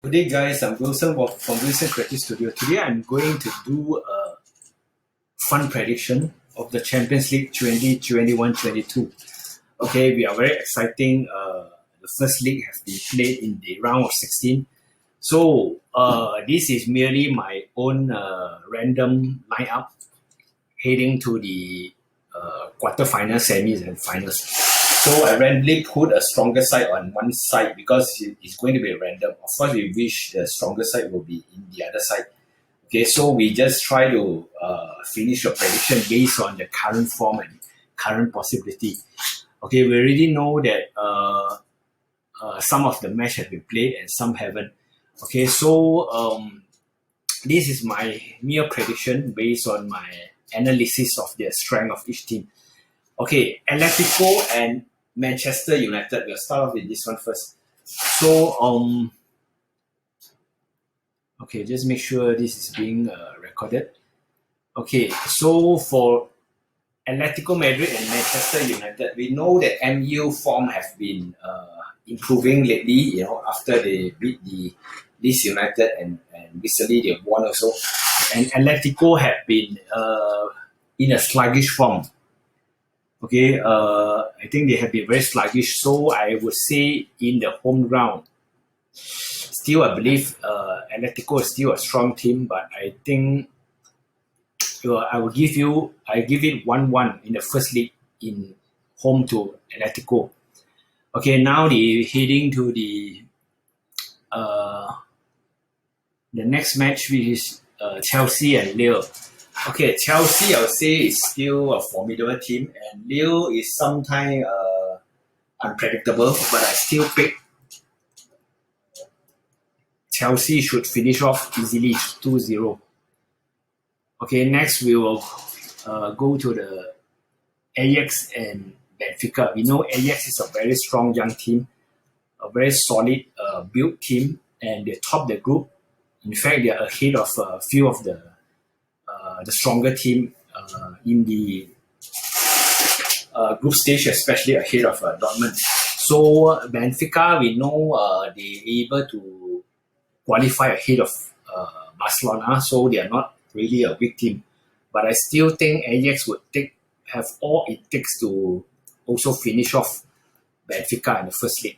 Good day, guys. I'm Wilson from Wilson Creative Studio. Today, I'm going to do a fun prediction of the Champions League 2021-22. Okay, we are very exciting. The first league has been played in the round of 16. So this is merely my own random lineup heading to the quarterfinals, semis, and finals. So I randomly put a stronger side on one side because it's going to be random. Of course, we wish the stronger side will be in the other side. Okay, so we just try to finish a prediction based on the current form and current possibility. Okay, we already know that some of the match have been played and some haven't. Okay, so this is my mere prediction based on my analysis of the strength of each team. Okay, Atletico and Manchester United. We'll start off with this one first. So, okay, just make sure this is being recorded. Okay, so for Atletico Madrid and Manchester United, we know that MU form have been improving lately, you know, after they beat the Leeds United and recently they won also. And Atletico have been in a sluggish form. Okay, I think they have been very sluggish. So I would say in the home ground, still I believe Atletico is still a strong team, but I think I give it 1-1 in the first league in home to Atletico. Okay, now they're heading to the next match, which is Chelsea and Lille. Okay, Chelsea, I would say, is still a formidable team, and Lille is sometimes unpredictable, but I still pick Chelsea should finish off easily 2-0. Okay, next we will go to the Ajax and Benfica. We know Ajax is a very strong young team, a very solid built team, and they top the group. In fact, they are ahead of a few of the stronger team in the group stage, especially ahead of Dortmund. So Benfica, we know they're able to qualify ahead of Barcelona, so they are not really a weak team. But I still think Ajax would have all it takes to also finish off Benfica in the first league.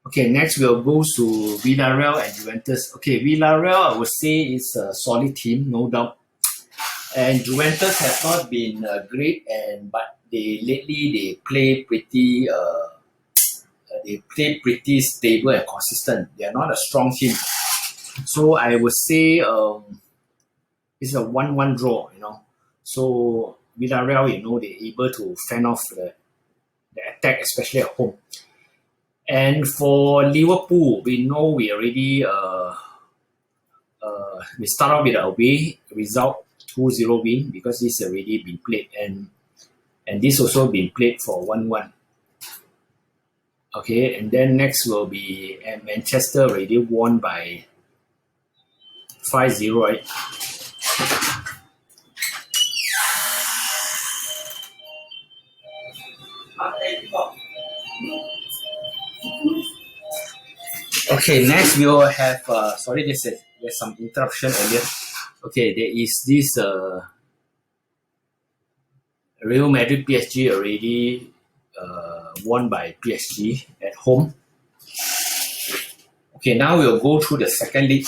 Okay, next we'll go to Villarreal and Juventus. Okay, Villarreal I would say is a solid team, no doubt. And Juventus have not been great, but they play pretty stable and consistent. They are not a strong team, so I would say it's a 1-1 draw. You know, so Villarreal, you know, they're able to fend off the attack, especially at home. And for Liverpool, we know we already we start off with a away result 2-0 win because this already been played, and this also been played for 1-1. Okay, and then next will be Manchester already won by 5-0, right? Okay, next we will have sorry, there's some interruption earlier. Okay, there is this Real Madrid PSG already won by PSG at home. Okay, now we'll go through the second league.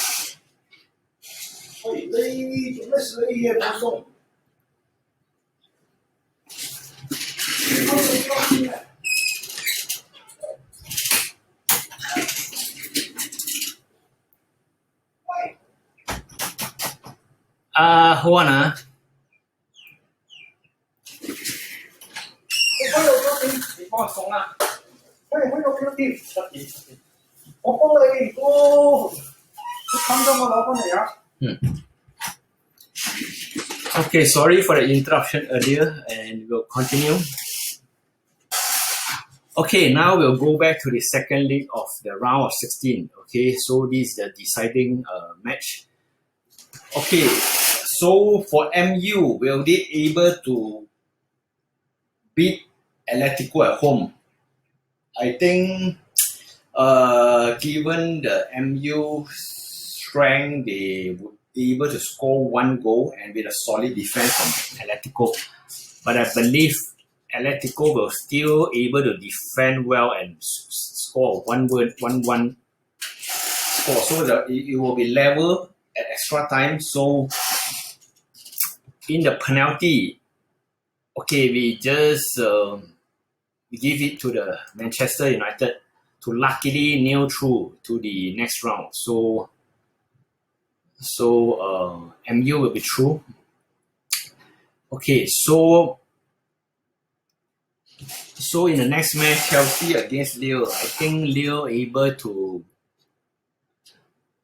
Hold on. Okay, sorry for the interruption earlier, and we'll continue. Okay, now we'll go back to the second leg of the round of 16. Okay, so this is the deciding match. Okay, so for MU, will they able to beat Atletico at home? I think Given the MU strength, they would be able to score one goal and with a solid defense from Atletico. But I believe Atletico will still able to defend well and score 1-1 score. So it will be level at extra time. So in the penalty, okay, we just give it to the Manchester United to luckily nail through to the next round. So MU will be through. Okay, so in the next match, Chelsea against Lille, I think Lille able to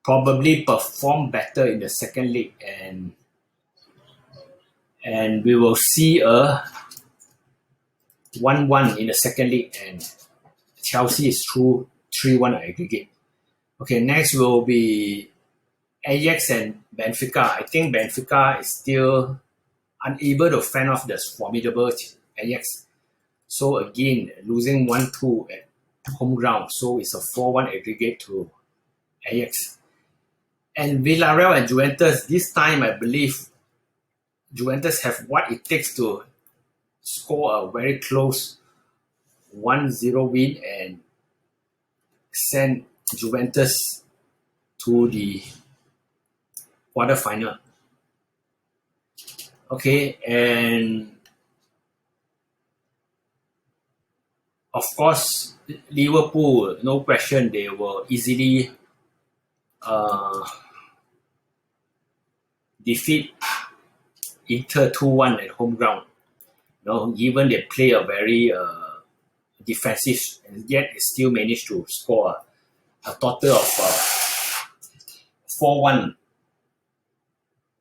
probably perform better in the second leg, and we will see a 1-1 in the second leg, and Chelsea is through 3-1 aggregate. Okay, next will be Ajax and Benfica. I think Benfica is still unable to fend off the formidable Ajax. So again, losing 1-2 at home ground. So it's a 4-1 aggregate to Ajax. And Villarreal and Juventus, this time I believe Juventus have what it takes to score a very close 1-0 win and send Juventus to the quarterfinal. Okay, and of course, Liverpool, no question, they will easily defeat Inter 2-1 at home ground. Given they play a very defensive, and yet they still managed to score a total of 4-1.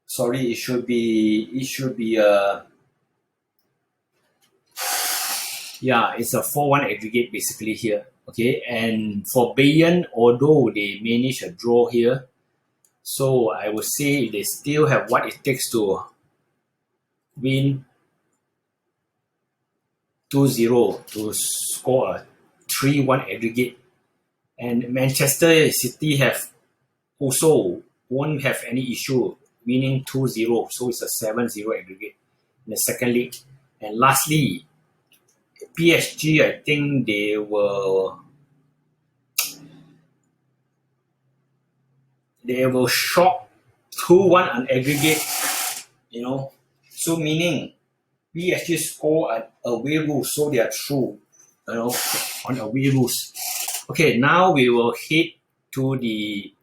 Sorry, it should be it's a 4-1 aggregate basically here. Okay, and for Bayern, although they managed a draw here, so I would say they still have what it takes to win 2-0 to score a 3-1 aggregate. And Manchester City also won't have any issue winning 2-0, so it's a 7-0 aggregate in the second leg. And lastly, PSG, I think they will shock 2-1 on aggregate, so meaning PSG score an away rules, so they are through, on away rules. Okay, now we will head to the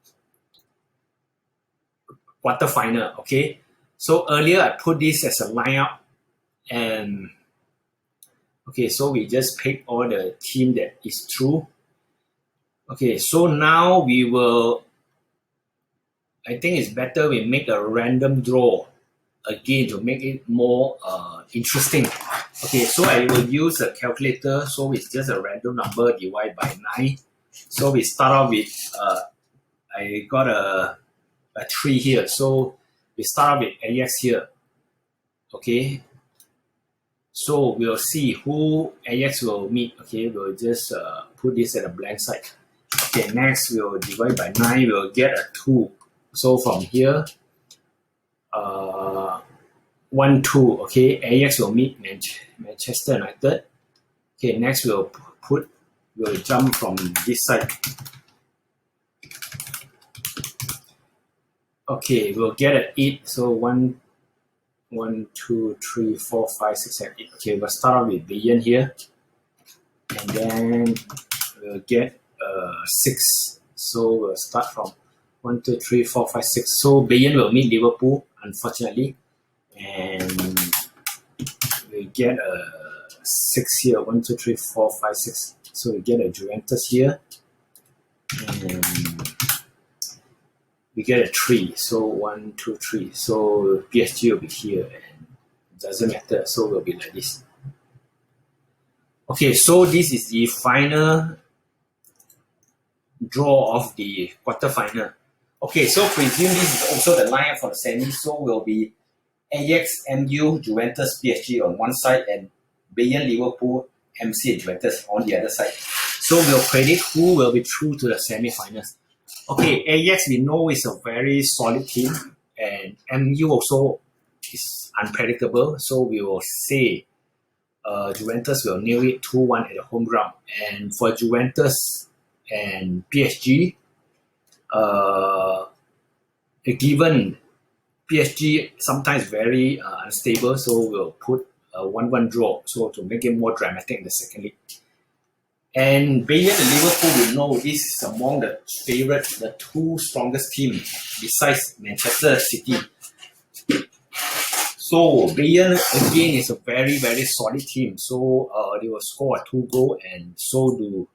quarterfinal. Okay, so earlier I put this as a lineup, and okay, so we just pick all the team that is through. Okay, so now I think it's better we make a random draw again to make it more interesting. Okay, so I will use a calculator, so it's just a random number divided by 9. So we start off with, I got a 3 here, so we start off with Ajax here. Okay, so we'll see who Ajax will meet. Okay, we'll just put this at a blank side. Okay, next we'll divide by 9, we'll get a 2. So from here, 1-2. Okay, Ajax will meet Manchester United. Okay, next we'll jump from this side. Okay, we'll get an 8. So 1, 2, 3, 4, 5, 6, 7, 8. Okay, we'll start with Bayern here, and then we'll get 6. So we'll start from 1, 2, 3, 4, 5, 6. So Bayern will meet Liverpool, unfortunately, and we get a 6 here. 1, 2, 3, 4, 5, 6. So we get a Juventus here, and we get a 3. So 1, 2, 3. So PSG will be here, and it doesn't matter. So we'll be like this. Okay, so this is the final draw of the quarterfinal. Okay, so presume this is also the lineup for the semi. So will be Ajax, MU, Juventus, PSG on one side, and Bayern, Liverpool, MC, and Juventus on the other side. So we'll predict who will be through to the semi-finals. Okay, Ajax we know is a very solid team, and MU also is unpredictable. So we will say Juventus will nail it 2-1 at the home ground. And for Juventus and PSG, given PSG sometimes very unstable, so we'll put a 1-1 draw, so to make it more dramatic in the second leg. And Bayern and Liverpool, we know this is among the favourites, the two strongest teams besides Manchester City. So Bayern again is a very, very solid team. So they will score a 2-goal, and so do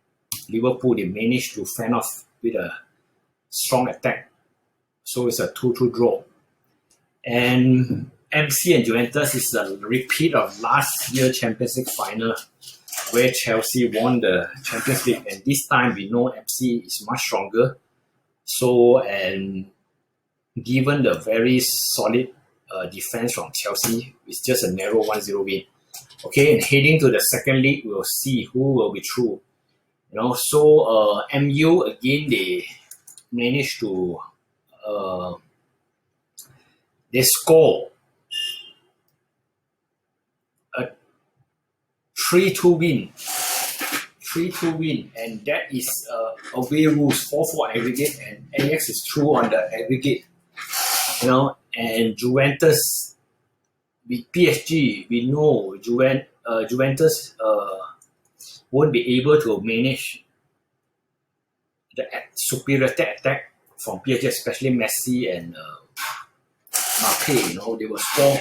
Liverpool. They managed to fend off with a strong attack. So it's a 2-2 draw. And MC and Juventus is a repeat of last year's Champions League final, where Chelsea won the Champions League, and this time we know MC is much stronger. So, and given the very solid defense from Chelsea, it's just a narrow 1-0 win. Okay, and heading to the second league, we'll see who will be through. So MU again, they managed to they score a 3-2 win. 3-2 win, and that is away rules 4-4 aggregate, and Ajax is through on the aggregate. And Juventus with PSG, we know Juventus won't be able to manage the superiority attack from PSG, especially Messi and Mbappe. They will score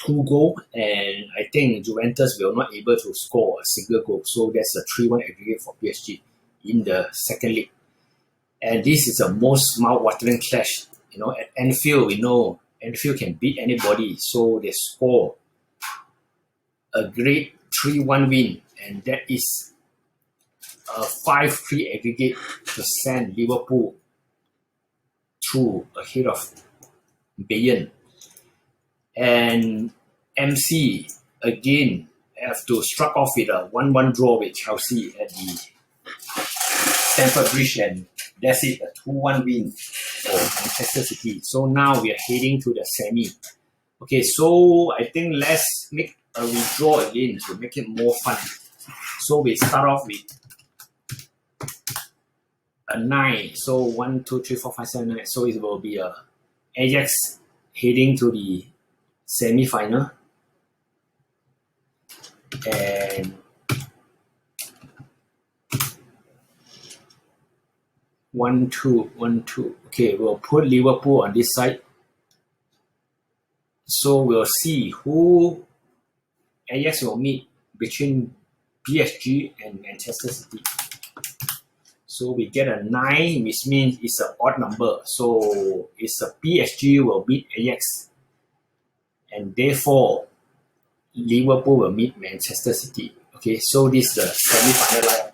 2 goals, and I think Juventus will not able to score a single goal. So that's a 3-1 aggregate for PSG in the second leg. And this is the most mouth-watering clash. At Anfield, we know Anfield can beat anybody. So they score a great 3-1 win, and that is a 5-3 aggregate to send Liverpool through ahead of Bayern. And MC again have to struck off with a 1-1 draw with Chelsea at the Stamford Bridge, and that's it, a 2-1 win for Manchester City. So now we are heading to the semi. Okay, so I think let's make a redraw again to make it more fun. So we start off with a 9. So 1, 2, 3, 4, 5, 7, 9. So it will be a Ajax heading to the semi-final, and 1-2, 1-2. Okay, we'll put Liverpool on this side. So we'll see who Ajax will meet between PSG and Manchester City. So we get a 9, which means it's an odd number. So it's a PSG will beat Ajax, and therefore Liverpool will meet Manchester City. Okay, so this is the semi-final lineup.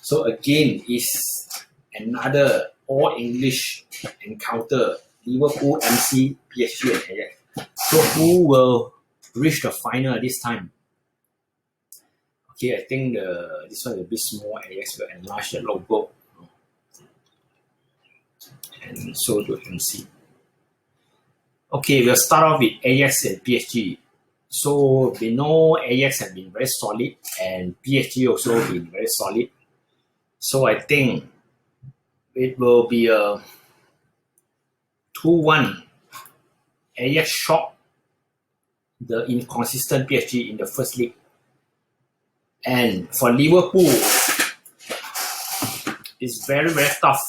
So again, it's another all-English encounter. Liverpool, MC, PSG, and Ajax. So who will reach the final this time? Okay, I think this one is a bit small. Ajax will enlarge the logo, and so do MC. Okay, we'll start off with Ajax and PSG. So we know Ajax have been very solid, and PSG also been very solid. So I think it will be a 2-1. Ajax shocked the inconsistent PSG in the first leg. And for Liverpool, it's very, very tough.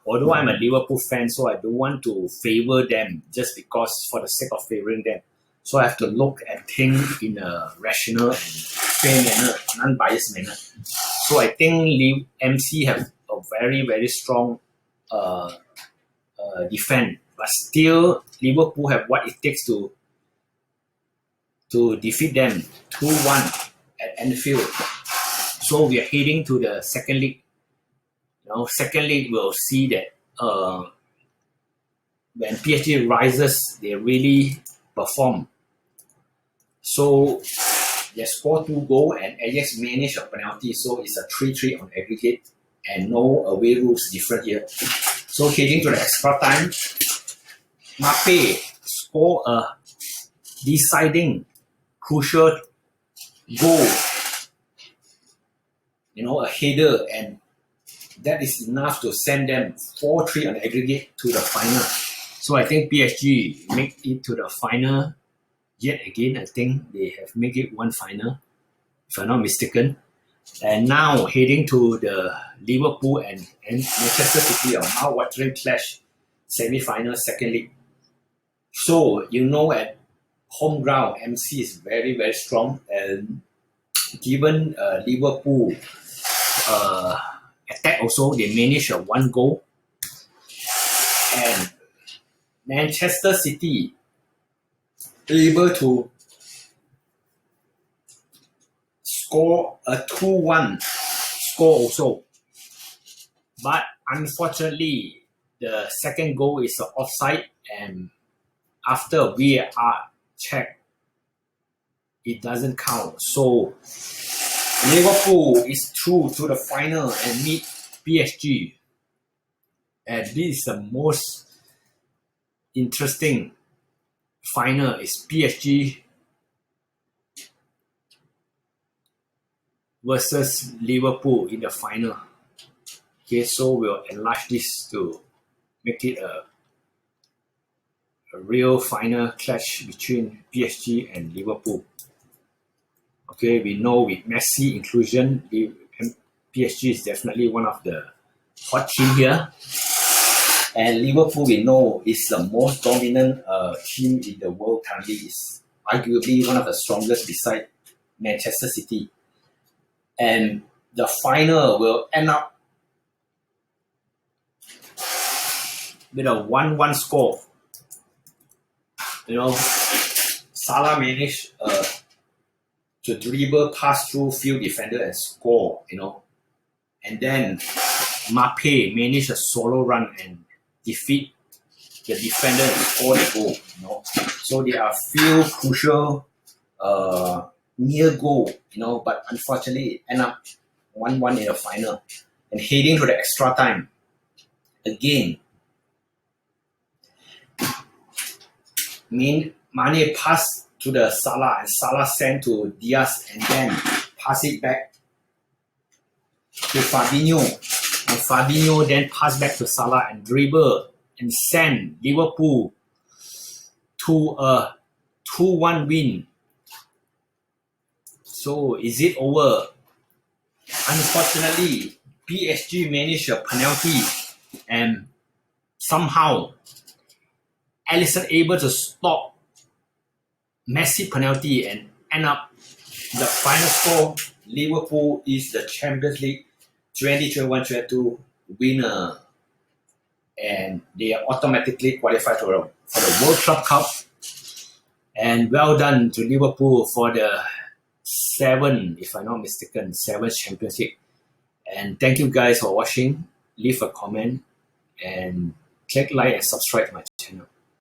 Although I'm a Liverpool fan, so I don't want to favor them just because for the sake of favoring them. So I have to look at things in a rational and fair manner, non-biased manner. So I think MC have a very, very strong defense, but still Liverpool have what it takes to defeat them 2-1 at Anfield. So we are heading to the second leg. Second leg we'll see that when PSG rises, they really perform. So they scored 2 goals and Ajax managed a penalty, so it's a 3-3 on aggregate and no away rules different here. So heading to the extra time, Mape scored a deciding, crucial goal, a header, and that is enough to send them 4-3 on aggregate to the final. So I think PSG make it to the final yet again. I think they have made it one final, if I'm not mistaken. And now heading to the Liverpool and Manchester City, a mouth-watering clash, semi-final, second leg. So at home ground, MC is very, very strong, and given Liverpool attack also, they managed a 1 goal, and Manchester City able to score a 2-1 score also. But unfortunately, the second goal is an offside, and after VAR check, it doesn't count. So Liverpool is through to the final and meet PSG. And this is the most interesting final, is PSG versus Liverpool in the final. Okay, so we'll enlarge this to make it a real final clash between PSG and Liverpool. Okay, we know with Messi inclusion, PSG is definitely one of the hot team here. And Liverpool, we know, is the most dominant team in the world currently. Is arguably one of the strongest beside Manchester City. And the final will end up with a 1-1 score. Salah managed to dribble past through field defender and score, And then Mape managed a solo run and defeat the defender and score the goal, So there are few crucial near goal, but unfortunately it ended up 1-1 in the final. And heading to the extra time, again, Mane passed to the Salah, and Salah sent to Diaz, and then pass it back to Fabinho, and Fabinho then passed back to Salah and dribble and send Liverpool to a 2-1 win. So is it over? Unfortunately, PSG managed a penalty, and somehow Alisson able to stop Messi penalty and end up the final score. Liverpool is the Champions League 2021-22 winner, and they are automatically qualified for the World Club Cup. And well done to Liverpool for the 7th, if I'm not mistaken, 7th Champions League. And thank you guys for watching. Leave a comment and click like and subscribe to my channel.